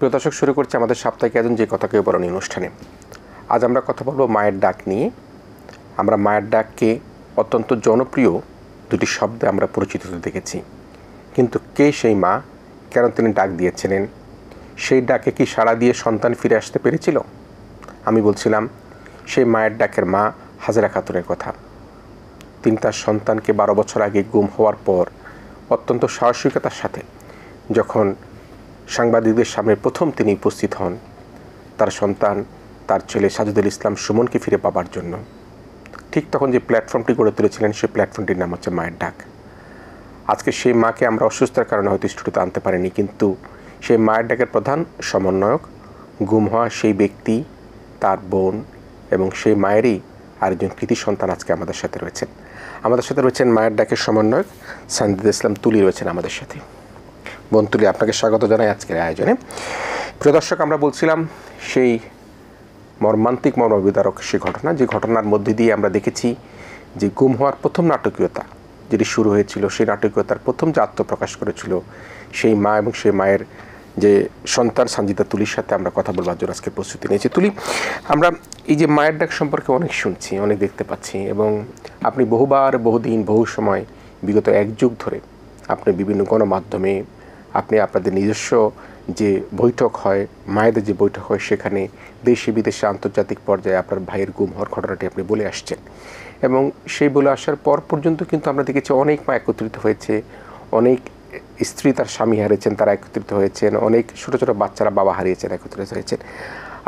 প্রিয় দর্শক, শুরু করছি আমাদের সাপ্তাহিক আয়োজন যে কথা কেউ বলেনি অনুষ্ঠানে। আজ আমরা কথা বলবো মায়ের ডাক নিয়ে। আমরা মায়ের ডাককে অত্যন্ত জনপ্রিয় দুটি শব্দে আমরা পরিচিত হতে দেখেছি, কিন্তু কে সেই মা, কেন তিনি ডাক দিয়েছিলেন, সেই ডাকে কি সাড়া দিয়ে সন্তান ফিরে আসতে পেরেছিল? আমি বলছিলাম সেই মায়ের ডাকের মা হাজেরা খাতুনের কথা। তিনি তার সন্তানকে 12 বছর আগে গুম হওয়ার পর অত্যন্ত সাহসিকতার সাথে যখন সাংবাদিকদের সামনে প্রথম তিনি উপস্থিত হন, তার সন্তান, তার ছেলে সাজিদুল ইসলাম সুমনকে ফিরে পাবার জন্য, ঠিক তখন যে প্ল্যাটফর্মটি গড়ে তুলেছিলেন সেই প্ল্যাটফর্মটির নাম হচ্ছে মায়ের ডাক। আজকে সেই মাকে আমরা অসুস্থতার কারণে হয়তো স্টুডিওতে আনতে পারিনি, কিন্তু সেই মায়ের ডাকের প্রধান সমন্বয়ক, গুম হওয়া সেই ব্যক্তি, তার বোন এবং সেই মায়েরই আরেকজন কৃতি সন্তান আজকে আমাদের সাথে রয়েছেন। আমাদের সাথে রয়েছেন মায়ের ডাকের সমন্বয়ক সাজিদুল ইসলাম তুলি রয়েছেন আমাদের সাথে। বোন তুলি, আপনাকে স্বাগত জানাই আজকের আয়োজনে। প্রিয় দর্শক, আমরা বলছিলাম সেই মর্মান্তিক মর্মবিদারক সেই ঘটনা, যে ঘটনার মধ্যে দিয়ে আমরা দেখেছি যে গুম হওয়ার প্রথম নাটকীয়তা যেটি শুরু হয়েছিল, সেই নাটকীয়তার প্রথম যে আত্মপ্রকাশ করেছিল সেই মা এবং সেই মায়ের যে সন্তান সানজিদা তুলির সাথে আমরা কথা বলবার জন্য আজকে প্রস্তুতি নিয়েছি। তুলি, আমরা এই যে মায়ের ডাক সম্পর্কে অনেক শুনছি, অনেক দেখতে পাচ্ছি, এবং আপনি বহুবার, বহুদিন, বহু সময়, বিগত 1 যুগ ধরে আপনি বিভিন্ন গণমাধ্যমে আপনি আপনাদের নিজস্ব যে বৈঠক হয়, মায়েদের যে বৈঠক হয়, সেখানে দেশে বিদেশে আন্তর্জাতিক পর্যায়ে আপনার ভাইয়ের গুম হওয়ার ঘটনাটি আপনি বলে আসছেন। এবং সেই বলে আসার পর পর্যন্ত কিন্তু আমরা দেখেছি অনেক মা একত্রিত হয়েছে, অনেক স্ত্রী তার স্বামী হারিয়েছেন, তারা একত্রিত হয়েছেন, অনেক ছোটো ছোটো বাচ্চারা বাবা হারিয়েছেন, একত্রিত হয়েছেন।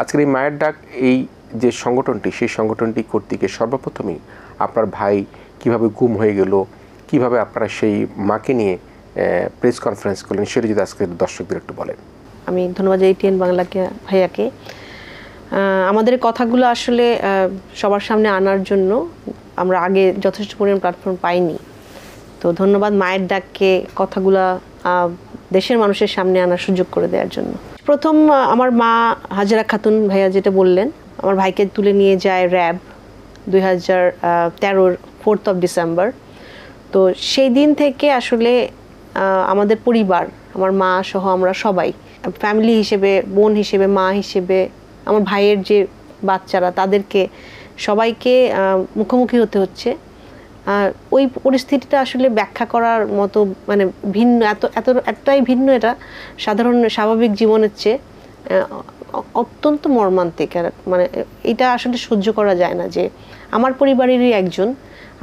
আজকের এই মায়ের ডাক, এই যে সংগঠনটি, সেই সংগঠনটি করতে গিয়ে সর্বপ্রথমেই আপনার ভাই কিভাবে গুম হয়ে গেল, কিভাবে আপনারা সেই মাকে নিয়ে প্রেস কনফারেন্স করলেন, সেটা যদি আজকে দর্শকদের একটু বলেন। আমি ধন্যবাদ ATN বাংলাকে, ভাইয়াকে। আমাদের কথাগুলো আসলে সবার সামনে আনার জন্য আমরা আগে যথেষ্ট পরিমাণ প্ল্যাটফর্ম পাইনি, তো ধন্যবাদ মায়ের ডাককে কথাগুলা দেশের মানুষের সামনে আনার সুযোগ করে দেওয়ার জন্য। প্রথম আমার মা হাজেরা খাতুন, ভাইয়া যেটা বললেন, আমার ভাইকে তুলে নিয়ে যায় র্যাব 2013 4th of December। তো সেই দিন থেকে আসলে আমাদের পরিবার, আমার মা সহ আমরা সবাই ফ্যামিলি হিসেবে, বোন হিসেবে, মা হিসেবে, আমার ভাইয়ের যে বাচ্চারা, তাদেরকে সবাইকে মুখোমুখি হতে হচ্ছে। ওই পরিস্থিতিটা আসলে ব্যাখ্যা করার মতো, মানে ভিন্ন, এতটাই ভিন্ন, এটা সাধারণ স্বাভাবিক জীবনের চেয়ে অত্যন্ত মর্মান্তিক। মানে এটা আসলে সহ্য করা যায় না যে আমার পরিবারেরই একজন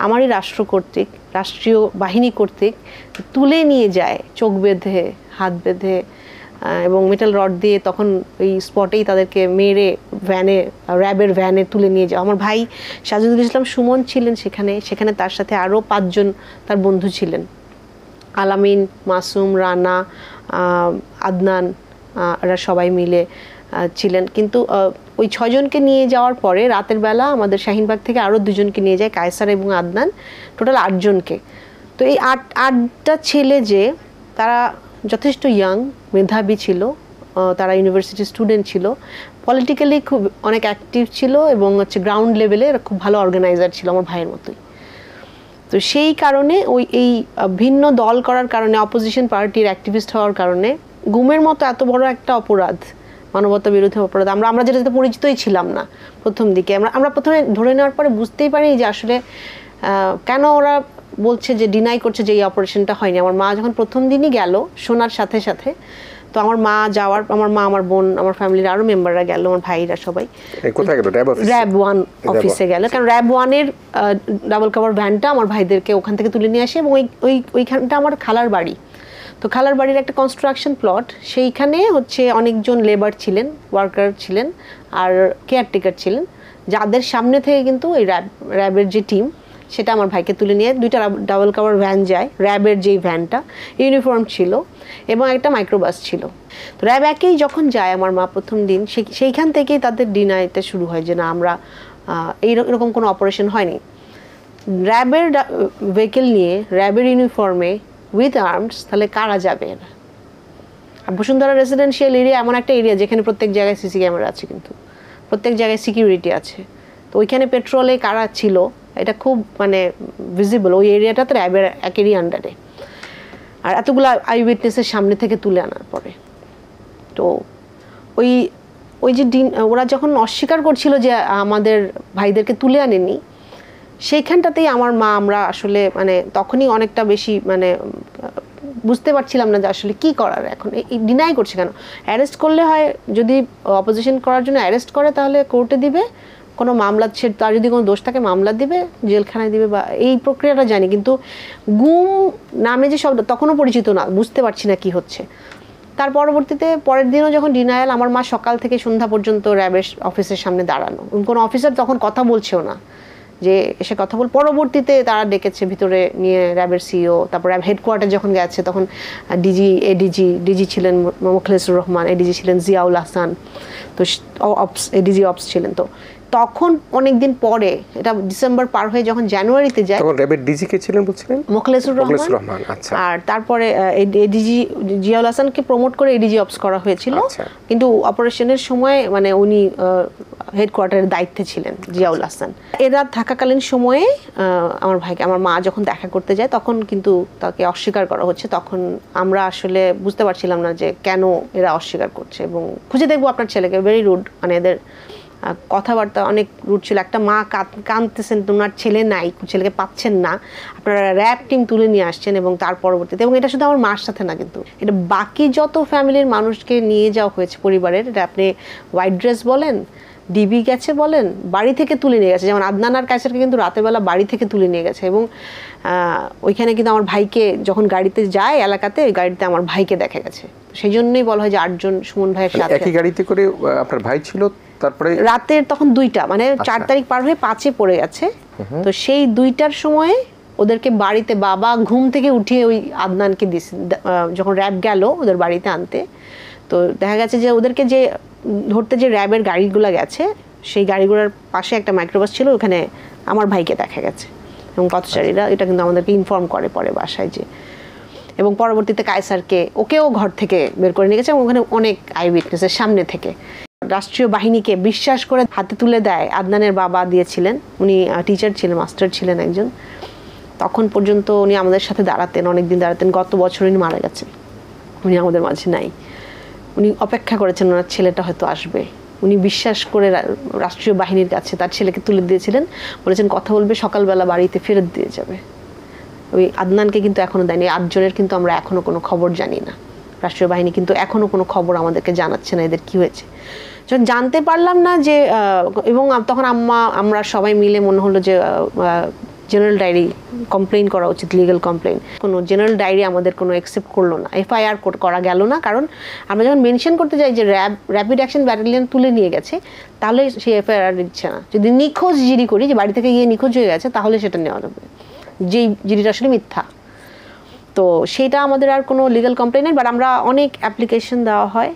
আমারই রাষ্ট্র কর্তৃক, রাষ্ট্রীয় বাহিনী কর্তৃক তুলে নিয়ে যায় চোখ বেঁধে, হাত বেঁধে এবং মেটাল রড দিয়ে, তখন ওই স্পটেই তাদেরকে মেরে র্যাবের ভ্যানে তুলে নিয়ে যায়। আমার ভাই সাজিদুল ইসলাম সুমন ছিলেন সেখানে তার সাথে আরও 5 জন তার বন্ধু ছিলেন, আলামিন, মাসুম, রানা, আদনান, এরা সবাই মিলে ছিলেন। কিন্তু ওই 6 জনকে নিয়ে যাওয়ার পরে রাতের বেলা আমাদের শাহিনবাগ থেকে আরও 2 জনকে নিয়ে যায়, কায়সার এবং আদনান, টোটাল 8 জনকে। তো এই 8টা ছেলে, যে তারা যথেষ্ট ইয়াং, মেধাবী ছিল, তারা ইউনিভার্সিটি স্টুডেন্ট ছিল, পলিটিক্যালি খুব অনেক অ্যাক্টিভ ছিল, এবং হচ্ছে গ্রাউন্ড লেভেলে খুব ভালো অর্গানাইজার ছিল আমার ভাইয়ের মতোই। তো সেই কারণে এই ভিন্ন দল করার কারণে, অপোজিশন পার্টির অ্যাক্টিভিস্ট হওয়ার কারণে, গুমের মতো এত বড় একটা অপরাধ, মানবতা বিরোধী অপরাধ, আমরা যেটাতে পরিচিতই ছিলাম না প্রথম দিকে। আমরা প্রথমে ধরে নেওয়ার পরে বুঝতেই পারিনি যে আসলে কেন ওরা বলছে, যে ডিনাই করছে যে এই অপারেশনটা হয়নি। আমার মা যখন প্রথম দিনই গেল শোনার সাথে সাথে, তো আমার মা যাওয়ার, আমার মা, আমার বোন, আমার ফ্যামিলির আরও মেম্বাররা গেল, আমার ভাইরা সবাই কোথায় গেল? র্যাব 1 অফিসে গেল, কারণ র্যাব 1-এর ডাবল কভার ভ্যানটা আমার ভাইদেরকে ওখান থেকে তুলে নিয়ে আসে, এবং ওইখানটা আমার খালার বাড়ি। তো খালার বাড়ির একটা কনস্ট্রাকশন প্লট, সেইখানে হচ্ছে অনেকজন লেবার ছিলেন, ওয়ার্কার ছিলেন, আর কেয়ারটেকার ছিলেন, যাদের সামনে থেকে কিন্তু এই র্যাবের যে টিম, সেটা আমার ভাইকে তুলে নিয়ে 2টা ডাবল কভার ভ্যান যায়, র্যাবের যেই ভ্যানটা, ইউনিফর্ম ছিল, এবং একটা মাইক্রোবাস ছিল। তো র্যাব 1-এই যখন যায় আমার মা প্রথম দিন, সেইখান থেকেই তাদের ডিনাইটা শুরু হয় যে না, আমরা এইরকম কোনো অপারেশন হয়নি। র্যাবের ভেহিকেল নিয়ে, র্যাবের ইউনিফর্মে, উইথ আর্মস, তাহলে কারা যাবে? এরা বসুন্ধরা রেসিডেন্সিয়াল এরিয়া এমন একটা এরিয়া যেখানে প্রত্যেক জায়গায় সিসি ক্যামেরা আছে, কিন্তু প্রত্যেক জায়গায় সিকিউরিটি আছে। তো ওইখানে পেট্রোলে কারা ছিল এটা খুব মানে ভিজিবল, ওই এরিয়াটা তো র্যাবের 1-এরই আন্ডারে। আর এতগুলো আই উইটনেসের সামনে থেকে তুলে আনার পরে, তো ওই ওই যে ওরা যখন অস্বীকার করছিল যে আমাদের ভাইদেরকে তুলে আনেনি, সেইখানটাতেই আমার মা, আমরা আসলে মানে তখনই অনেকটা বেশি মানে বুঝতে পারছিলাম না যে আসলে কি করার। এখন এই ডিনাই করছে কেন? অ্যারেস্ট করলে হয়, যদি অপোজিশন করার জন্য অ্যারেস্ট করে তাহলে কোর্টে দিবে, কোনো মামলা, তার যদি কোনো দোষ থাকে মামলা দিবে, জেলখানায় দিবে, বা এই প্রক্রিয়াটা জানি। কিন্তু গুম নামে যে শব্দ তখনও পরিচিত না, বুঝতে পারছি না কি হচ্ছে। তার পরবর্তীতে পরের দিনও যখন ডিনায়াল, আমার মা সকাল থেকে সন্ধ্যা পর্যন্ত র্যাবের অফিসের সামনে দাঁড়ানো, কোনো অফিসার তখন কথা বলছেও না যে এসে কথা বল। পরবর্তীতে তারা ডেকেছে ভিতরে নিয়ে র্যাবের সিইও, তারপর র্যাব হেডকোয়ার্টার যখন গেছে তখন ডিজি ছিলেন মোখলেসুর রহমান, এডিজি ছিলেন জিয়াউল হাসান, তো এডিজি অপস ছিলেন। তো তখন অনেক দিন পরে, এটা ডিসেম্বর পার হয়ে যখন জানুয়ারিতে যায়, তখন র্যাবের ডিজি কে ছিলেন বলছিলেন? মোখলেসুর রহমান। আচ্ছা। আর তারপরে এডিজি জিয়াউল হাসানকে প্রমোট করে এডিজি অপস করা হয়েছিল, কিন্তু অপারেশনের সময় মানে উনি হেডকোয়ার্টারের দায়িত্বে ছিলেন জিয়াউল হাসান। এরা থাকাকালীন সময়ে আমার ভাইকে, আমার মা যখন দেখা করতে যায় তখন কিন্তু তাকে অস্বীকার করা হচ্ছে। তখন আমরা আসলে বুঝতে পারছিলাম না যে কেন এরা অস্বীকার করছে, এবং খুঁজে দেখবো আপনার ছেলেকে, ভেরি রুড, মানে এদের কথাবার্তা অনেক রুট ছিল। একটা মা কাঁদতেছেন, তোমার ছেলে নাই, ছেলেকে পাচ্ছেন না, আপনারা র্যাব টিম তুলে নিয়ে আসছেন, এবং তার পরবর্তীতে, এবং এটা শুধু আমার মার সাথে না, কিন্তু এটা বাকি যত ফ্যামিলির মানুষকে নিয়ে যাওয়া হয়েছে পরিবারের। এটা আপনি হোয়াইট ড্রেস বলেন, ডিবি গেছে বলেন, বাড়ি থেকে তুলে নিয়ে গেছে। যেমন আদনান আর কায়সারকে কিন্তু রাতেরবেলা বাড়ি থেকে তুলে নিয়ে গেছে, এবং ওইখানে কিন্তু আমার ভাইকে যখন গাড়িতে যায় এলাকাতে, ওই গাড়িতে আমার ভাইকে দেখা গেছে। সেই জন্যই বলা হয় যে 8 জন সুমন ভাইয়ের সাথে একই গাড়িতে করে আপনার ভাই ছিল। তারপরে রাতের তখন 2টা, মানে 4 তারিখ পার হয়ে 5-এ পড়ে গেছে। তো সেই 2টার সময় ওদেরকে বাড়িতে বাবা ঘুম থেকে উঠিয়ে ওই আদনানকে দিয়েছে, যখন র্যাব গেল ওদের বাড়িতে আনতে। তো দেখা গেছে যে ওদেরকে যে ধরতে যে র্যাবের গাড়িগুলো গেছে, সেই গাড়িগুলোর পাশে একটা মাইক্রোবাস ছিল, ওখানে আমার ভাইকে দেখা গেছে। এবং পথচারীরা এটা কিন্তু আমাদেরকে ইনফর্ম করে পরে বাসায় যে, এবং পরবর্তীতে কায়সারকে, ওকেও ঘর থেকে বের করে নিয়ে গেছে, এবং ওখানে অনেক আই উইটনেসের সামনে থেকে রাষ্ট্রীয় বাহিনীকে বিশ্বাস করে হাতে তুলে দেয়। আদনানের বাবা দিয়েছিলেন, উনি টিচার ছিলেন, মাস্টার ছিলেন একজন। তখন পর্যন্ত উনি আমাদের সাথে দাঁড়াতেন, অনেকদিন দাঁড়াতেন। গত বছর উনি মারা গেছেন, উনি আমাদের মাঝে নাই। উনি অপেক্ষা করেছেন ওনার ছেলেটা হয়তো আসবে, উনি বিশ্বাস করে রাষ্ট্রীয় বাহিনীর কাছে তার ছেলেকে তুলে দিয়েছিলেন, বলেছেন কথা বলবে, সকালবেলা বাড়িতে ফেরত দিয়ে যাবে। ওই আদনানকে কিন্তু এখনো দেয়নি। 8 জনের কিন্তু আমরা এখনো কোনো খবর জানি না। রাষ্ট্রীয় বাহিনী কিন্তু এখনো কোনো খবর আমাদেরকে জানাচ্ছে না এদের কি হয়েছে। যখন জানতে পারলাম না যে, এবং তখন আমরা সবাই মিলে মনে হলো যে জেনারেল ডায়েরি কমপ্লেইন করা উচিত, লিগ্যাল কমপ্লেইন। কোনো জেনারেল ডায়েরি আমাদের কোনো অ্যাকসেপ্ট করলো না, এফআইআর করা গেল না। কারণ আমরা যখন মেনশন করতে যাই যে র্যাপিড অ্যাকশন ব্যাটালিয়ন তুলে নিয়ে গেছে, তাহলে সেই এফআইআর দিচ্ছে না। যদি নিখোঁজ জিডি করি, যে বাড়ি থেকে গিয়ে নিখোঁজ হয়ে গেছে, তাহলে সেটা নেওয়া যাবে, যেই জিডিটা আসলে মিথ্যা। তো সেইটা আমাদের আর কোনো লিগ্যাল কমপ্লেইন নেই। বাট আমরা অনেক অ্যাপ্লিকেশন দেওয়া হয়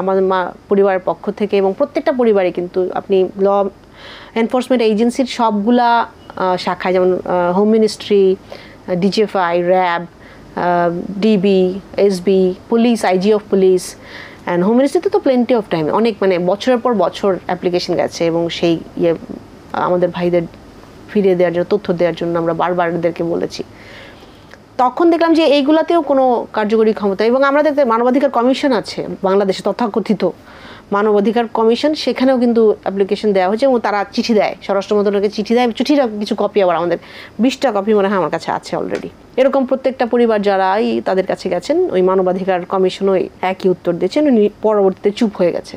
আমাদের পরিবারের পক্ষ থেকে, এবং প্রত্যেকটা পরিবারে কিন্তু আপনি ল এনফোর্সমেন্ট এজেন্সির সবগুলা শাখায়, যেমন home ministry, DGFI, RAB, DB, SB, police, IG of police, and home মিনিস্ট্রিতে তো প্লেন্টি অফ টাইম, অনেক মানে বছরের পর বছর অ্যাপ্লিকেশন গেছে। এবং সেই আমাদের ভাইদের ফিরিয়ে দেওয়ার জন্য, তথ্য দেওয়ার জন্য আমরা বারবার এদেরকে বলেছি। তখন দেখলাম যে এইগুলাতেও কোনো কার্যকরী ক্ষমতা, এবং আমরা দেখতে মানবাধিকার কমিশন আছে বাংলাদেশে, তথাকথিত মানবাধিকার কমিশন, সেখানেও কিন্তু অ্যাপ্লিকেশন দেওয়া হয়েছে, এবং তারা চিঠি দেয়, স্বরাষ্ট্র মন্ত্রণালয়কে চিঠি দেয়। চিঠির কিছু কপি আবার আমাদের 20টা কপি মনে হয় আমার কাছে আছে অলরেডি। এরকম প্রত্যেকটা পরিবার যারাই তাদের কাছে গেছেন, ওই মানবাধিকার কমিশনও একই উত্তর দিয়েছেন, উনি পরবর্তীতে চুপ হয়ে গেছে।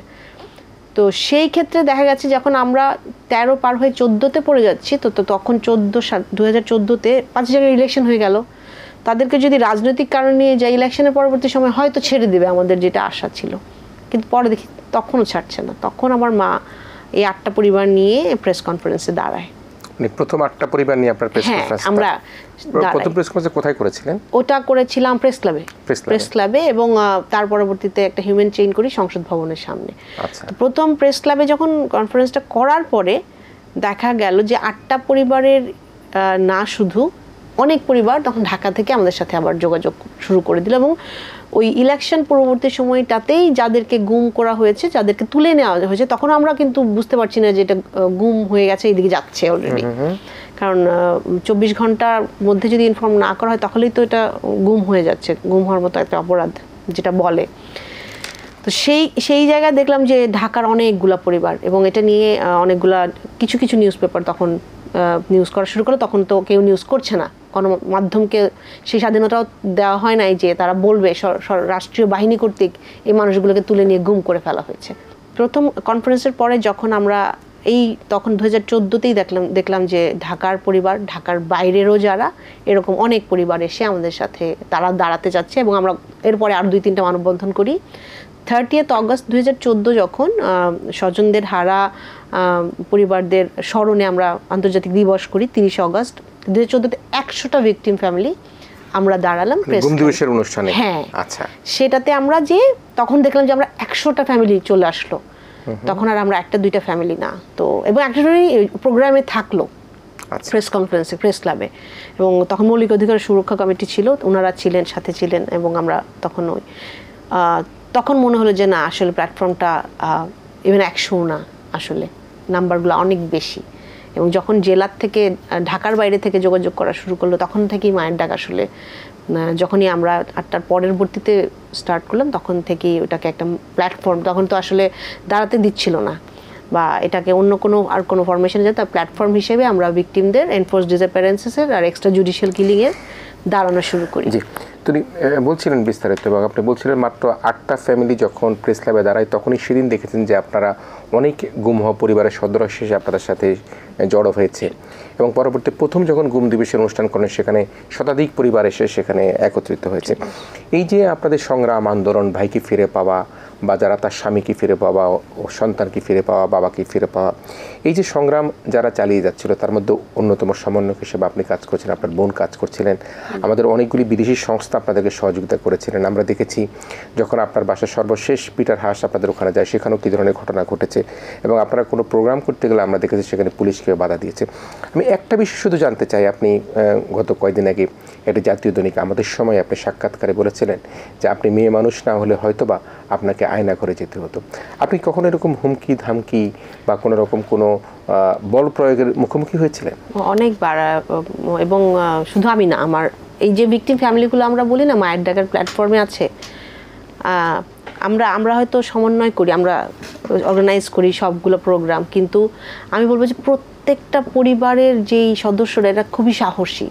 তো সেই ক্ষেত্রে দেখা গেছে যখন আমরা 13 পার হয়ে 14তে পড়ে যাচ্ছি, তো তখন 2014-তে 5 জায়গায় ইলেকশন হয়ে গেল। তাদেরকে যদি রাজনৈতিক কারণ নিয়ে যায়, ইলেকশনের পরবর্তী সময় হয়তো ছেড়ে দেবে, আমাদের যেটা আশা ছিল। কিন্তু পরে দেখি তখনও ছাড়ছে না। তখন আমার মা এই 8টা পরিবার নিয়ে প্রেস কনফারেন্সে দাঁড়ায়। প্রথম 8টা পরিবার নিয়ে আপনার প্রেস কনফারেন্স? আমরা প্রথম প্রেস কনফারেন্স কোথায় করেছিলেন? ওটা করেছিলাম প্রেস ক্লাবে, এবং তার পরবর্তীতে একটা হিউম্যান চেইন করি সংসদ ভবনের সামনে। আচ্ছা। প্রথম প্রেস ক্লাবে যখন কনফারেন্সটা করার পরে দেখা গেল যে 8টা পরিবারের না শুধু অনেক পরিবার তখন ঢাকা থেকে আমাদের সাথে আবার যোগাযোগ শুরু করে দিল, এবং ওই ইলেকশন পরবর্তী সময়টাতেই যাদেরকে গুম করা হয়েছে, যাদেরকে তুলে নেওয়া হয়েছে, তখন আমরা কিন্তু বুঝতে পারছি না যে এটা গুম হয়ে গেছে, এইদিকে যাচ্ছে অলরেডি। কারণ 24 ঘন্টার মধ্যে যদি ইনফর্ম না করা হয়, তাহলেই তো এটা গুম হয়ে যাচ্ছে, গুম হওয়ার মতো একটা অপরাধ যেটা বলে। তো সেই জায়গায় দেখলাম যে ঢাকার অনেকগুলা পরিবার, এবং এটা নিয়ে অনেকগুলা কিছু কিছু নিউজ পেপার তখন নিউজ করা শুরু করলো। তখন তো কেউ নিউজ করছে না, কোনো মাধ্যমকে সেই স্বাধীনতাও দেওয়া হয় নাই যে তারা বলবে রাষ্ট্রীয় বাহিনী কর্তৃক এই মানুষগুলোকে তুলে নিয়ে গুম করে ফেলা হয়েছে। প্রথম কনফারেন্সের পরে যখন আমরা তখন 2014তেই দেখলাম যে ঢাকার পরিবার, ঢাকার বাইরেরও যারা এরকম অনেক পরিবার এসে আমাদের সাথে তারা দাঁড়াতে যাচ্ছে, এবং আমরা এরপরে আর 2-3টা মানববন্ধন করি। 30 অগস্ট 2014 যখন স্বজনদের হারা পরিবারদের স্মরণে আমরা আন্তর্জাতিক দিবস করি 30 অগস্ট 2014তে 100টা ভিকটিম ফ্যামিলি আমরা দাঁড়ালাম গুম দিবসের অনুষ্ঠানে। হ্যাঁ, আচ্ছা, সেটাতে আমরা যে তখন দেখলাম যে আমরা 100টা ফ্যামিলি চলে আসলো। তখন আর আমরা 1-2টা ফ্যামিলি না, তো এবং একটা প্রোগ্রামে থাকলো প্রেস কনফারেন্সে, প্রেস ক্লাবে, এবং তখন মৌলিক অধিকার সুরক্ষা কমিটি ছিল, ওনারা ছিলেন, সাথে ছিলেন, এবং আমরা তখন মনে হলো যে না, আসলে প্ল্যাটফর্মটা ইভেন 100 না, আসলে নাম্বারগুলো অনেক বেশি। এবং যখন জেলার থেকে, ঢাকার বাইরে থেকে যোগাযোগ করা শুরু করলো, তখন থেকেই মায়ের ডাক আসলে, যখনই আমরা তার পরবর্তীতে স্টার্ট করলাম, তখন থেকেই ওটাকে একটা প্ল্যাটফর্ম, তখন তো আসলে দাঁড়াতে দিচ্ছিল না, বা এটাকে অন্য কোনো ফরমেশনে যেত, প্ল্যাটফর্ম হিসেবে আমরা ভিকটিমদের এনফোর্স ডিসঅ্যাপিয়ারেন্সেসের আর এক্সট্রা জুডিশিয়াল কিলিংয়ের দাঁড়ানো শুরু করি। তিনি বলছিলেন বিস্তারিত, এবং আপনি বলছিলেন মাত্র 8টা ফ্যামিলি যখন প্রেস ক্লাবে দাঁড়ায়, তখনই সেদিন দেখেছেন যে আপনারা অনেক গুম হওয়া পরিবারের সদস্য শেষে আপনাদের সাথে জড়ো হয়েছে, এবং পরবর্তী প্রথম যখন গুম দিবসের অনুষ্ঠান করেন সেখানে শতাধিক পরিবার এসে সেখানে একত্রিত হয়েছে। এই যে আপনাদের সংগ্রাম, আন্দোলন, ভাইকে ফিরে পাওয়া, বা যারা তার স্বামীকে ফিরে পাওয়া, ও সন্তানকে ফিরে পাওয়া, বাবাকে ফিরে পাওয়া, এই যে সংগ্রাম যারা চালিয়ে যাচ্ছিল, তার মধ্যে অন্যতম সমন্বয়ক হিসেবে আপনি কাজ করছিলেন, আপনার বোন কাজ করছিলেন, আমাদের অনেকগুলি বিদেশি সংস্থা আপনাদেরকে সহযোগিতা করেছিলেন। আমরা দেখেছি যখন আপনার বাসার সর্বশেষ পিটার হাস আপনাদের ওখানে যায়, সেখানেও কী ধরনের ঘটনা ঘটেছে, এবং আপনারা কোনো প্রোগ্রাম করতে গেলে আমরা দেখেছি সেখানে পুলিশকে বাধা দিয়েছে। আমি একটা বিষয় শুধু জানতে চাই, আপনি গত কয়েকদিন আগে একটা জাতীয় দৈনিক আমাদের সময় আপনি সাক্ষাৎকারে বলেছিলেন যে আপনি মেয়ে মানুষ না হলে হয়তোবা আপনাকে আয়না ঘরে যেতে হতো। আপনি কখনো এরকম হুমকি ধামকি বা কোনো রকম কোনো বল প্রয়োগের মুখোমুখি হয়েছিলেন? অনেকবার, এবং শুধু আমি না, আমার এই যে ভিকটিম ফ্যামিলিগুলো আমরা বলি না মায়ের ডাকার প্ল্যাটফর্মে আছে, আমরা হয়তো সমন্বয় করি, আমরা অর্গানাইজ করি সবগুলো প্রোগ্রাম, কিন্তু আমি বলবো যে প্রত্যেকটা পরিবারের যেই সদস্যরা এরা খুবই সাহসী।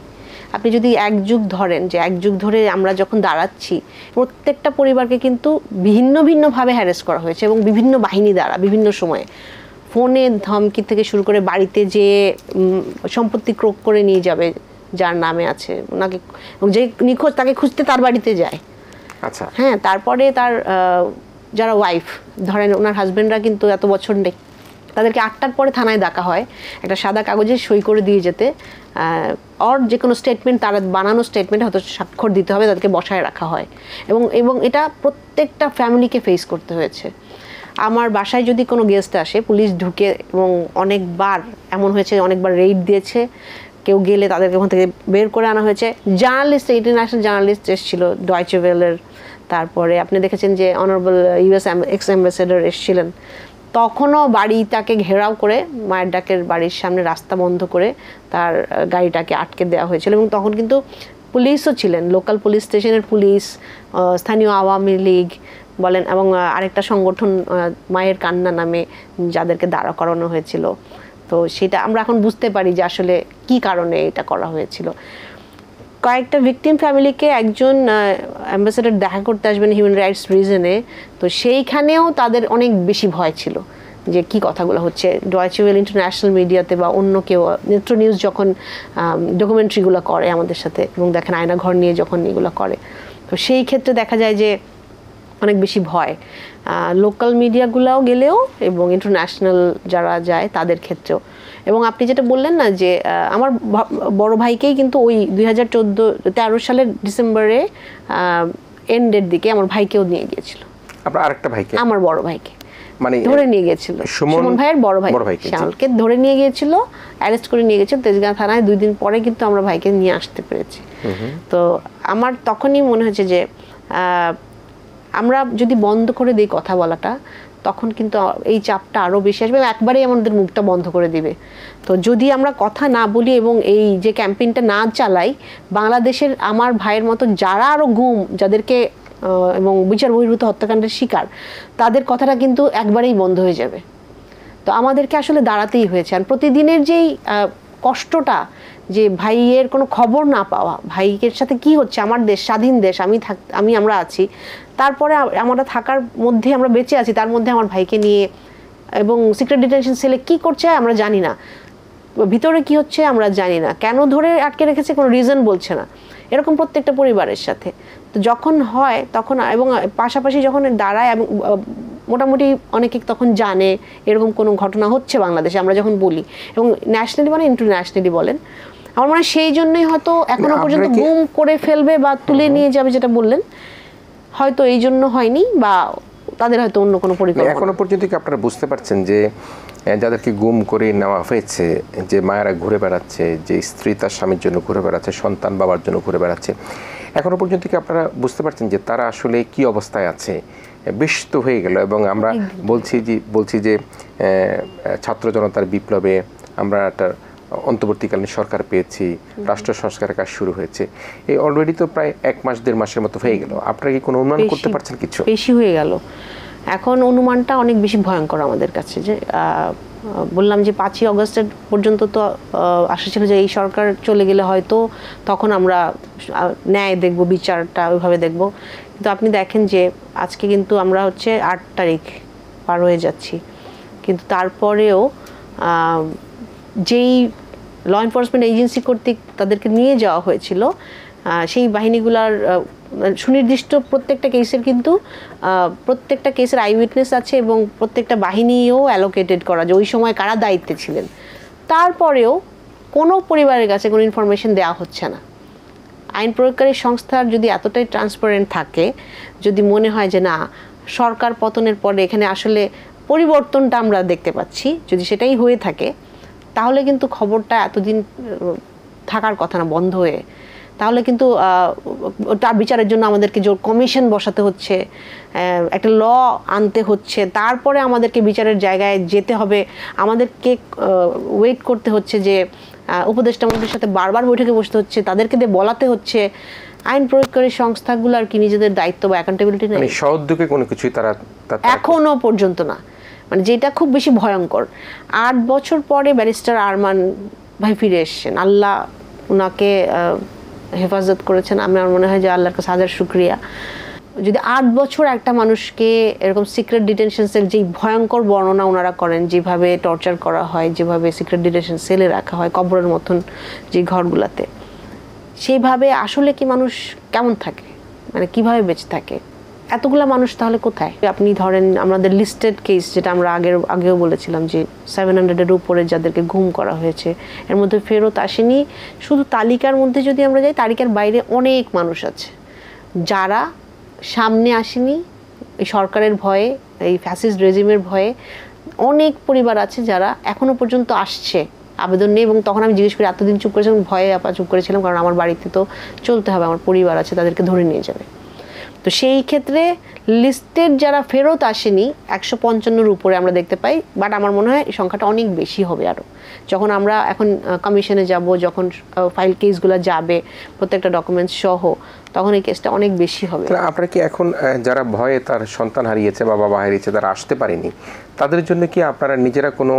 আপনি যদি এক যুগ ধরেন, যে এক যুগ ধরে আমরা যখন দাঁড়াচ্ছি, প্রত্যেকটা পরিবারকে কিন্তু ভিন্ন ভিন্নভাবে হ্যারেস করা হয়েছে, এবং বিভিন্ন বাহিনী দ্বারা বিভিন্ন সময়ে ফোনে ধমকি থেকে শুরু করে বাড়িতে যে সম্পত্তি ক্রোক করে নিয়ে যাবে যার নামে আছে, ওনাকে যে নিখোঁজ তাকে খুঁজতে তার বাড়িতে যায়। আচ্ছা, হ্যাঁ, তারপরে তার যারা ওয়াইফ, ধরেন ওনার হাজব্যান্ডরা কিন্তু এত বছর নেই, তাদেরকে 8টার পরে থানায় ডাকা হয় একটা সাদা কাগজে সই করে দিয়ে যেতে, আর যে কোনো স্টেটমেন্ট, তারা বানানো স্টেটমেন্টে হয়তো স্বাক্ষর দিতে হবে, তাদেরকে বসায় রাখা হয়, এবং এটা প্রত্যেকটা ফ্যামিলিকে ফেস করতে হয়েছে। আমার বাসায় যদি কোনো গেস্ট আসে, পুলিশ ঢুকে, এবং অনেকবার এমন হয়েছে, অনেকবার রেইড দিয়েছে, কেউ গেলে তাদেরকে ওখান থেকে বের করে আনা হয়েছে। জার্নালিস্ট, ইন্টারন্যাশনাল জার্নালিস্ট এসেছিল ডয়েচে ওয়েলের, তারপরে আপনি দেখেছেন যে অনারেবল ইউএস এক্স অ্যাম্বাসেডর এসেছিলেন, তখনও বাড়িটাকে ঘেরাও করে মায়ের ডাকের বাড়ির সামনে রাস্তা বন্ধ করে তার গাড়িটাকে আটকে দেওয়া হয়েছিল, এবং তখন কিন্তু পুলিশও ছিলেন, লোকাল পুলিশ স্টেশনের পুলিশ, স্থানীয় আওয়ামী লীগ বলেন, এবং আরেকটা সংগঠন মায়ের কান্না নামে, যাদেরকে দাঁড়া করানো হয়েছিল। তো সেটা আমরা এখন বুঝতে পারি যে আসলে কি কারণে এটা করা হয়েছিল। কয়েকটা ভিকটিম ফ্যামিলিকে একজন অ্যাম্বাসেডর দেখা করতে আসবেন হিউম্যান রাইটস রিজনে, তো সেইখানেও তাদের অনেক বেশি ভয় ছিল যে কি কথাগুলো হচ্ছে ডয়েচে ওয়েল, ইন্টারন্যাশনাল মিডিয়াতে, বা অন্য কেউ, নেত্র নিউজ যখন ডকুমেন্টারিগুলো করে আমাদের সাথে, এবং দেখেন আয়না ঘর নিয়ে যখন এগুলো করে, তো সেই ক্ষেত্রে দেখা যায় যে অনেক বেশি ভয় লোকাল মিডিয়াগুলোও গেলেও, এবং ইন্টারন্যাশনাল যারা যায় তাদের ক্ষেত্রেও। এবং আপনি যেটা বললেন না যে আমার বড় ভাইকেই কিন্তু ওই 2013 সালের ডিসেম্বরে এন্ডের দিকে আমার ভাইকেও নিয়ে গিয়েছিল। আপনার আরেকটা ভাইকে? আমার বড় ভাইকে মানে ধরে নিয়ে গিয়েছিল, সুমন ভাইয়ের বড় ভাই শ্যামলকে ধরে নিয়ে গিয়েছিল, অ্যারেস্ট করে নিয়ে গেছিল তেজগাঁ থানায়। 2 দিন পরে কিন্তু আমরা ভাইকে নিয়ে আসতে পেরেছি। তো আমার তখনই মনে হয়েছে যে আমরা যদি বন্ধ করে দিই কথা বলাটা, তখন কিন্তু এই চাপটা আরও বেশি আসবে, একবারেই আমাদের মুখটা বন্ধ করে দিবে। তো যদি আমরা কথা না বলি এবং এই যে ক্যাম্পেইনটা না চালাই, বাংলাদেশের আমার ভাইয়ের মতো যারা আরও গুম, যাদেরকে এবং বিচার বহির্ভূত হত্যাকাণ্ডের শিকার, তাদের কথাটা কিন্তু একবারেই বন্ধ হয়ে যাবে। তো আমাদেরকে আসলে দাঁড়াতেই হয়েছে। আর প্রতিদিনের যেই কষ্টটা, যে ভাইয়ের কোনো খবর না পাওয়া, ভাইয়ের সাথে কি হচ্ছে, আমার দেশ স্বাধীন দেশ, আমরা আছি, তারপরে আমরা থাকার মধ্যে আমরা বেঁচে আছি, তার মধ্যে আমার ভাইকে নিয়ে, এবং সিক্রেট ডিটেনশন সেলে কি করছে আমরা জানি না, ভিতরে কি হচ্ছে আমরা জানি না, কেন ধরে আটকে রেখেছে কোনো রিজন বলছে না, এরকম প্রত্যেকটা পরিবারের সাথে। তো যখন হয় তখন, এবং পাশাপাশি যখন দাঁড়ায়, এবং মোটামুটি অনেকে তখন জানে এরকম কোনো ঘটনা হচ্ছে বাংলাদেশে, আমরা যখন বলি, এবং ন্যাশনালি মানে ইন্টারন্যাশনালি বলেন, আমার মনে হয় সেই জন্যই হয়তো এখনো পর্যন্ত গুম করে ফেলবে বা তুলে নিয়ে যাবে, যেটা বললেন, হয়তো এই জন্য হয়নি, বা তাদের হয়তো অন্য কোনো পরিকল্পনা। এখনো পর্যন্ত কি আপনারা বুঝতে পারছেন যে যাদেরকে গুম করে নেওয়া হয়েছে, যে মায়েরা ঘুরে বেড়াচ্ছে, যে স্ত্রী তার স্বামীর জন্য ঘুরে বেড়াচ্ছে, সন্তান বাবার জন্য ঘুরে বেড়াচ্ছে, এখনো পর্যন্ত কি আপনারা বুঝতে পারছেন যে তারা আসলে কি অবস্থায় আছে? বেশ তো হয়ে গেল, এবং আমরা বলছি যে ছাত্র জনতার বিপ্লবে আমরা একটা অন্তর্বর্তীকালীন সরকার পেয়েছি, রাষ্ট্র সংস্কারের কাজ শুরু হয়েছে, এই অলরেডি তো প্রায় 1 মাস 1.5 মাসের মতো হয়ে গেল। আপনারা কি কোনো অনুমান করতে পারছেন কিছু? বেশি হয়ে গেল। এখন অনুমানটা অনেক বেশি ভয়ঙ্কর আমাদের কাছে। যে বললাম যে 5ই অগস্টের পর্যন্ত তো আশা ছিল যে এই সরকার চলে গেলে হয়তো তখন আমরা ন্যায় দেখব, বিচারটা ওইভাবে দেখব। কিন্তু আপনি দেখেন যে আজকে কিন্তু আমরা হচ্ছে 8 তারিখ পার হয়ে যাচ্ছি, কিন্তু তারপরেও যেই ল এনফোর্সমেন্ট এজেন্সি কর্তৃক তাদেরকে নিয়ে যাওয়া হয়েছিল, সেই বাহিনীগুলার সুনির্দিষ্ট প্রত্যেকটা কেসের কিন্তু প্রত্যেকটা কেসের আই উইটনেস আছে, এবং প্রত্যেকটা বাহিনীও অ্যালোকেটেড করা, যে ওই সময় কারা দায়িত্বে ছিলেন। তারপরেও কোনো পরিবারের কাছে কোনো ইনফরমেশন দেওয়া হচ্ছে না। আইন প্রয়োগকারী সংস্থার যদি এতটাই ট্রান্সপারেন্ট থাকে, যদি মনে হয় যে না, সরকার পতনের পরে এখানে আসলে পরিবর্তনটা আমরা দেখতে পাচ্ছি, যদি সেটাই হয়ে থাকে, তাহলে কিন্তু খবরটা এতদিন থাকার কথা না, বন্ধ হয়ে। তাহলে কিন্তু তার বিচারের জন্য আমাদেরকে যে কমিশন বসাতে হচ্ছে, একটা ল আনতে হচ্ছে, তারপরে আমাদেরকে বিচারের জায়গায় যেতে হবে, আমাদেরকে ওয়েট করতে হচ্ছে, যে উপদেষ্টা মন্ত্রীর সাথে বারবার বৈঠকে বসতে হচ্ছে, তাদেরকে দিয়ে বলাতে হচ্ছে। আইন প্রয়োগকারী সংস্থাগুলো আর কি নিজেদের দায়িত্ব বা অ্যাকাউন্টেবিলিটি নেই, সহযোগে কোনো কিছুই তারা এখনো পর্যন্ত না। মানে যেটা খুব বেশি ভয়ঙ্কর, 8 বছর পরে ব্যারিস্টার আরমান ভাই ফিরে এসছেন, আল্লাহ ওনাকে হেফাজত করেছেন। আমার মনে হয় যে আল্লাহর কাছে হাজার শুকরিয়া। যদি 8 বছর একটা মানুষকে এরকম সিক্রেট ডিটেনশন সেল, যেই ভয়ঙ্কর বর্ণনা ওনারা করেন, যেভাবে টর্চার করা হয়, যেভাবে সিক্রেট ডিটেনশন সেলে রাখা হয় কবরের মতন যে ঘরগুলাতে, সেইভাবে আসলে কি মানুষ কেমন থাকে, মানে কিভাবে বেঁচে থাকে এতগুলা মানুষ? তাহলে কোথায়? আপনি ধরেন আমাদের লিস্টেড কেস, যেটা আমরা আগেও বলেছিলাম যে 700-এর উপরে যাদেরকে গুম করা হয়েছে, এর মধ্যে ফেরত আসেনি। শুধু তালিকার মধ্যে যদি আমরা যাই, তালিকার বাইরে অনেক মানুষ আছে যারা সামনে আসেনি এই সরকারের ভয়ে, এই ফ্যাসিস্ট রেজিমের ভয়ে। অনেক পরিবার আছে যারা এখনো পর্যন্ত আসছে, আবেদন নেই। এবং তখন আমি জিজ্ঞেস করি, এতদিন চুপ করেছিলাম, ভয়ে চুপ করেছিলাম, কারণ আমার বাড়িতে তো চলতে হবে, আমার পরিবার আছে, তাদেরকে ধরে নিয়ে যাবে। তো সেই ক্ষেত্রে লিস্টেড যারা ফেরত আসেনি 155-এর উপরে আমরা দেখতে পাই, বাট আমার মনে হয় এই সংখ্যাটা অনেক বেশি হবে আরও। যখন আমরা এখন কমিশনে যাব, যখন ফাইল কেসগুলো যাবে প্রত্যেকটা ডকুমেন্টস সহ, তখন এই কেসটা অনেক বেশি হবে। আপনারা কি এখন যারা ভয়ে তার সন্তান হারিয়েছে বা বাবা হারিয়েছে, তারা আসতে পারেনি, তাদের জন্য কি আপনারা নিজেরা কোনো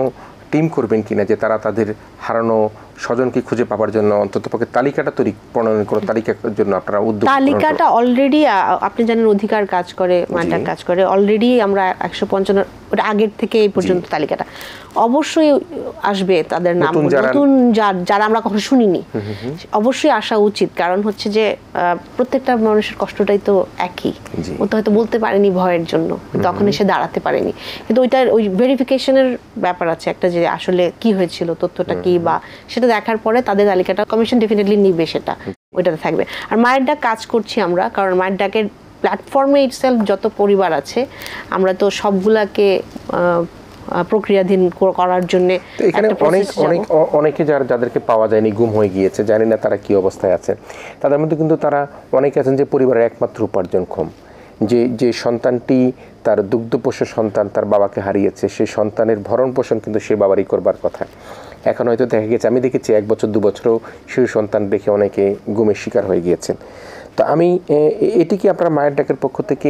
টিম করবেন কিনা, যে তারা তাদের হারানো স্বজনকে খুঁজে পাওয়ার জন্য অন্ততপক্ষে তালিকাটা প্রণয়ন করে, তালিকার জন্য আপনারা উদ্যোগ? তালিকাটা অলরেডি আপনি জানেন অধিকার কাজ করে, মানটার কাজ করে, অলরেডি আমরা 155 ওটা আগের থেকে এই পর্যন্ত তালিকাটা অবশ্যই আসবে, তাদের নাম নতুন যারা আমরা কখনো শুনিনি, অবশ্যই আসা উচিত। কারণ হচ্ছে যে প্রত্যেকটা মানুষের কষ্টটাই তো একই। ও তো হয়তো বলতে পারেনি ভয়ের জন্য, তখন এসে দাঁড়াতে পারেনি, কিন্তু ওইটার ওই ভেরিফিকেশনের ব্যাপার আছে একটা, যে আসলে কি হয়েছিল, তথ্যটা কি, বা সেটা দেখার পরে তাদের তালিকাটা কমিশন ডেফিনেটলি নিবে, সেটা ওইটাতে থাকবে। আর মায়ের ডাক কাজ করছি আমরা, কারণ মায়ের ডাকের প্ল্যাটফর্মে ইটসেলফ যত পরিবার আছে, আমরা তো সবগুলাকে প্রক্রিয়াধীন করার জন্য এখানে অনেকে যাদেরকে পাওয়া যায়নি, গুম হয়ে গিয়েছে, জানি না তারা কি অবস্থায় আছে, তাদের মধ্যে কিন্তু তারা অনেকে আছেন যে পরিবারের একমাত্র উপার্জনক্ষম, যে সন্তানটি তার দুগ্ধপোষ্য সন্তান তার বাবাকে হারিয়েছে, সেই সন্তানের ভরণ পোষণ কিন্তু সে বাবারই করবার কথা। এখন হয়তো দেখা গেছে, আমি দেখেছি 1 বছর 2 বছরও শিশু সন্তান দেখে অনেকে গুমের শিকার হয়ে গিয়েছেন। তো আমি এটি কি আপনার মায়ের ডাকের পক্ষ থেকে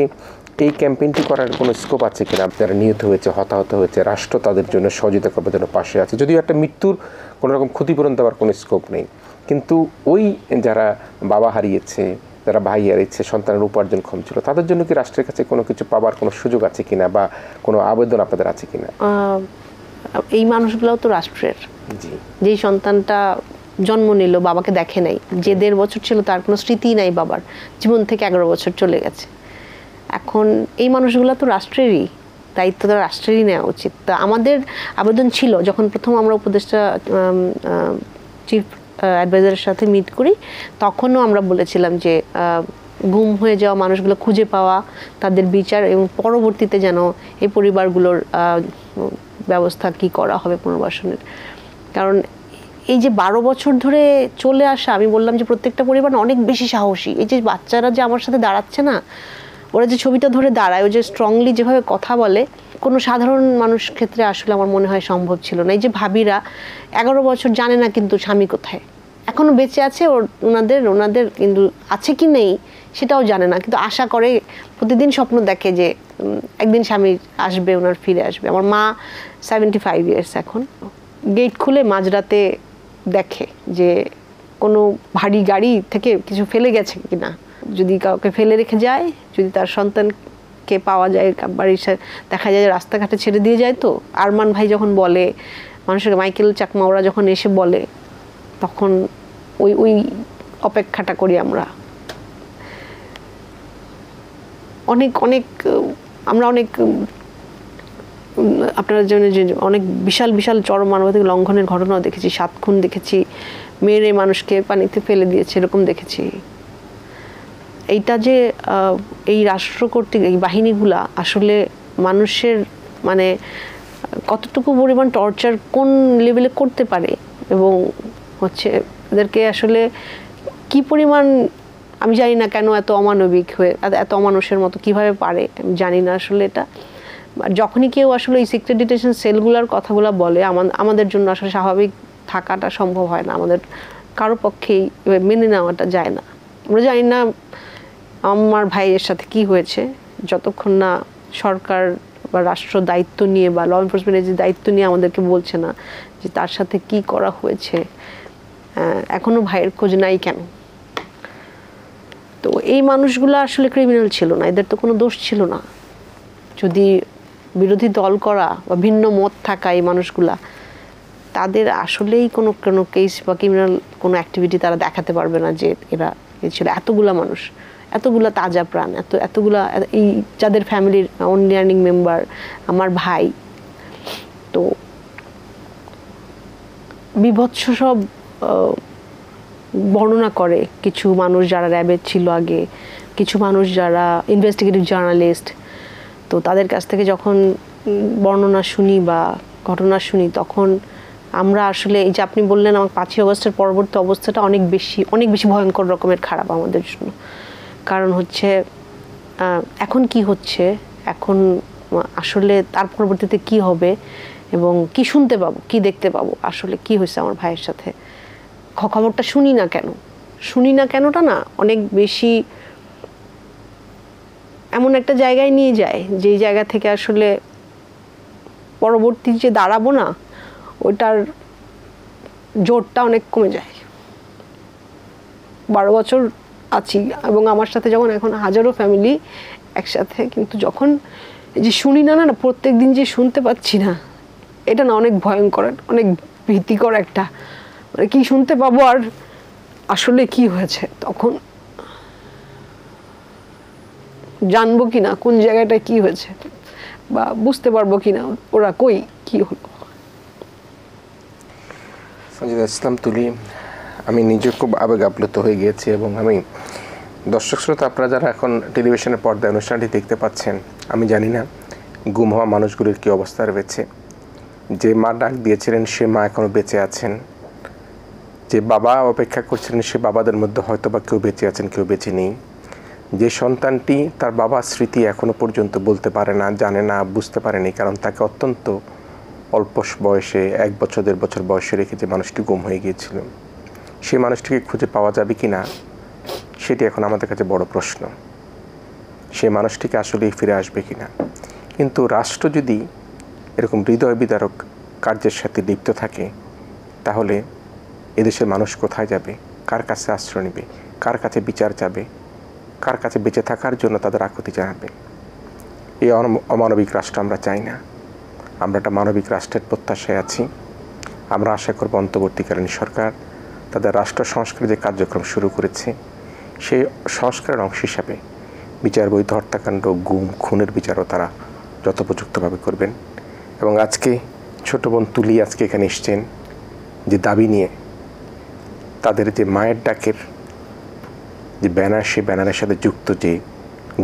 এই ক্যাম্পেইনটি করার কোনো স্কোপ আছে কিনা? যারা নিহত হয়েছে, হতাহত হয়েছে, রাষ্ট্র তাদের জন্য সহযোগিতা করবার জন্য পাশে আছে, যদিও একটা মৃত্যুর কোনো রকম ক্ষতিপূরণ দেওয়ার কোনো স্কোপ নেই, কিন্তু ওই যারা বাবা হারিয়েছে, যারা ভাই হারিয়েছে, সন্তানের উপার্জন কম ছিল, তাদের জন্য কি রাষ্ট্রের কাছে কোনো কিছু পাবার কোনো সুযোগ আছে কিনা বা কোনো আবেদন আপনাদের আছে কিনা? এই মানুষগুলোও তো রাষ্ট্রের। জি। যেই সন্তানটা জন্ম নিল, বাবাকে দেখে নাই, যে 1.5 বছর ছিল, তার কোনো স্মৃতি নাই বাবার, জীবন থেকে 11 বছর চলে গেছে। এখন এই মানুষগুলো তো রাষ্ট্রেরই, দায়িত্বটা রাষ্ট্রেরই নেওয়া উচিত। তা আমাদের আবেদন ছিল, যখন প্রথম আমরা উপদেষ্টা চিফ অ্যাডভাইজারের সাথে মিট করি, তখনও আমরা বলেছিলাম যে গুম হয়ে যাওয়া মানুষগুলো খুঁজে পাওয়া, তাদের বিচার, এবং পরবর্তীতে যেন এই পরিবারগুলোর ব্যবস্থা কি করা হবে পুনর্বাসনের। কারণ এই যে 12 বছর ধরে চলে আসা, আমি বললাম যে প্রত্যেকটা পরিবার অনেক বেশি সাহসী। এই যে বাচ্চারা যে আমার সাথে দাঁড়াচ্ছে না, ওরা যে ছবিটা ধরে দাঁড়ায়, ও যে স্ট্রংলি যেভাবে কথা বলে, কোনো সাধারণ মানুষ ক্ষেত্রে আসলে আমার মনে হয় সম্ভব ছিল না। এই যে ভাবিরা 11 বছর জানে না কিন্তু স্বামী কোথায়, এখনো বেঁচে আছে, ওনাদের কিন্তু আছে কি নেই সেটাও জানে না, কিন্তু আশা করে, প্রতিদিন স্বপ্ন দেখে যে একদিন স্বামী আসবে, ওনার ফিরে আসবে। আমার মা 75 ইয়ার্স এখন, গেট খুলে মাঝরাতে দেখে যে কোনো ভারী গাড়ি থেকে কিছু ফেলে গেছে কিনা, যদি কাউকে ফেলে রেখে যায়, যদি তার সন্তানকে পাওয়া যায়, বাড়ির দেখা যায় রাস্তাঘাটে ছেড়ে দিয়ে যায়। তো আরমান ভাই যখন বলে, মানুষের মাইকেল চাকমা ওরা যখন এসে বলে, তখন ওই অপেক্ষাটা করি আমরা। আমরা অনেক আপনারা জানেন যে অনেক বিশাল চরম মানবাধিকার লঙ্ঘনের ঘটনাও দেখেছি, 7 খুন দেখেছি, মেরে মানুষকে পানিতে ফেলে দিয়েছে, এরকম দেখেছি। এইটা যে এই রাষ্ট্র কর্তৃক এই বাহিনীগুলা আসলে মানুষের মানে কতটুকু পরিমাণ টর্চার কোন লেভেলে করতে পারে, এবং হচ্ছে এদেরকে আসলে কি পরিমাণ, আমি জানি না কেন এত অমানবিক হয়ে, এত অমানুষের মতো কিভাবে পারে, আমি জানি না আসলে এটা। যখনই কেউ আসলে এই সিক্রেট ডিটেনশন সেলগুলোর কথাগুলো বলে, আমাদের জন্য আসলে স্বাভাবিক থাকাটা সম্ভব হয় না, আমাদের কারো পক্ষেই মেনে নেওয়াটা যায় না। আমরা জানি না আমার ভাইয়ের সাথে কি হয়েছে, যতক্ষণ না সরকার বা রাষ্ট্র দায়িত্ব নিয়ে বা ল এনফোর্সমেন্ট এজেন্সি দায়িত্ব নিয়ে আমাদেরকে বলছে না যে তার সাথে কি করা হয়েছে, এখনো ভাইয়ের খোঁজ নাই কেন। তো এই মানুষগুলো আসলে ক্রিমিনাল ছিল না, এদের তো কোনো দোষ ছিল না। যদি বিরোধী দল করা বা ভিন্ন মত থাকা এই মানুষগুলা, তাদের আসলেই কোনো কেস বা ক্রিমিনাল কোনো অ্যাক্টিভিটি তারা দেখাতে পারবে না যে এরা ছিল। এতগুলা মানুষ, এতগুলা তাজা প্রাণ, এতগুলা এই যাদের ফ্যামিলির অনলি আর্নিং মেম্বার আমার ভাই, তো বিভৎস সব বর্ণনা করে কিছু মানুষ যারা র্যাবের ছিল আগে, কিছু মানুষ যারা ইনভেস্টিগেটিভ জার্নালিস্ট। তো তাদের কাছ থেকে যখন বর্ণনা শুনি বা ঘটনা শুনি, তখন আমরা আসলে এই যে আপনি বললেন, আমার 5ই আগস্টের পরবর্তী অবস্থাটা অনেক বেশি ভয়ঙ্কর রকমের খারাপ আমাদের জন্য। কারণ হচ্ছে এখন কি হচ্ছে, এখন আসলে তার পরবর্তীতে কি হবে এবং কি শুনতে পাবো, কি দেখতে পাবো, আসলে কি হয়েছে আমার ভাইয়ের সাথে, খবরটা শুনি না কেনটা না অনেক বেশি এমন একটা জায়গায় নিয়ে যায়, যেই জায়গা থেকে আসলে পরবর্তী যে দাঁড়াবো না, ওইটার জোরটা অনেক কমে যায়। 12 বছর আছি এবং আমার সাথে যখন এখন হাজারো ফ্যামিলি একসাথে, কিন্তু যখন যে শুনি না প্রত্যেক দিন যে শুনতে পাচ্ছি না, এটা না অনেক ভয়ঙ্কর, অনেক ভীতিকর একটা, মানে কি শুনতে পাবো আর আসলে কি হয়েছে, তখন জানবো কিনা কোন জায়গাটা কি হয়েছে, বা বুঝতে পারবো কিনা ওরা কই কি হলো। সঞ্জিদা ইসলাম তুলি, আমি নিজে খুব আবেগ আপ্লুত হয়ে গিয়েছি, এবং আমি দর্শক শ্রোতা আপনারা যারা এখন টেলিভিশনের পর্দায় অনুষ্ঠানটি দেখতে পাচ্ছেন, আমি জানি না গুম হওয়া মানুষগুলির কী অবস্থা রয়েছে। যে মা ডাক দিয়েছিলেন সে মা এখনও বেঁচে আছেন, যে বাবা অপেক্ষা করছিলেন সে বাবাদের মধ্যে হয়তো বা কেউ বেঁচে আছেন, কেউ বেঁচে নেই। যে সন্তানটি তার বাবার স্মৃতি এখনও পর্যন্ত বলতে পারে না, জানে না, বুঝতে পারেনি, কারণ তাকে অত্যন্ত অল্প বয়সে 1 বছর 1.5 বছর বয়সে রেখে যে মানুষটি গুম হয়ে গিয়েছিল, সেই মানুষটিকে খুঁজে পাওয়া যাবে কি না, সে সেটি এখন আমাদের কাছে বড় প্রশ্ন। সেই মানুষটিকে আসলেই ফিরে আসবে কিনা। কিন্তু রাষ্ট্র যদি এরকম হৃদয় বিদারক কার্যের সাথে লিপ্ত থাকে, তাহলে এদেশের মানুষ কোথায় যাবে, কার কাছে আশ্রয় নেবে, কার কাছে বিচার চাবে, কার কাছে বেঁচে থাকার জন্য তাদের আকুতি জানাবে? এই অমানবিক রাষ্ট্র আমরা চাই না। আমরা একটা মানবিক রাষ্ট্রের প্রত্যাশায় আছি। আমরা আশা করব অন্তর্বর্তীকালীন সরকার তাদের রাষ্ট্র সংস্কারের যে কার্যক্রম শুরু করেছে, সেই সংস্কারের অংশ হিসাবে বিচার বৈধ হত্যাকাণ্ড, গুম, খুনের বিচারও তারা যথোপযুক্তভাবে করবেন। এবং আজকে ছোট বোন তুলি আজকে এখানে এসছেন যে দাবি নিয়ে, তাদের যে মায়ের ডাকের যে ব্যানার, সেই ব্যানারের সাথে যুক্ত যে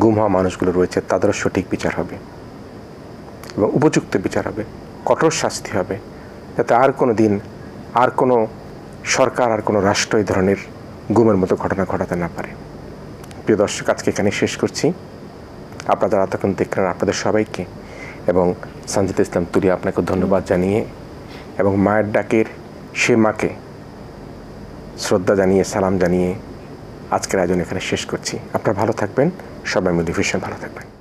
গুম হওয়া মানুষগুলো রয়েছে, তাদেরও সঠিক বিচার হবে এবং উপযুক্ত বিচার হবে, কঠোর শাস্তি হবে, যাতে আর কোনো দিন আর কোনো সরকার আর কোনো রাষ্ট্র এই ধরনের গুমের মতো ঘটনা ঘটাতে না পারে। প্রিয় দর্শক, আজকে এখানে শেষ করছি। আপনারা এতক্ষণ দেখলেন, আপনাদের সবাইকে এবং সঞ্জিতা ইসলাম তুলি আপনাকে ধন্যবাদ জানিয়ে এবং মায়ের ডাকের সে মাকে শ্রদ্ধা জানিয়ে, সালাম জানিয়ে আজকের আয়োজন এখানে শেষ করছি। আপনারা ভালো থাকবেন, সবাই মিলে ভীষণ ভালো থাকবেন।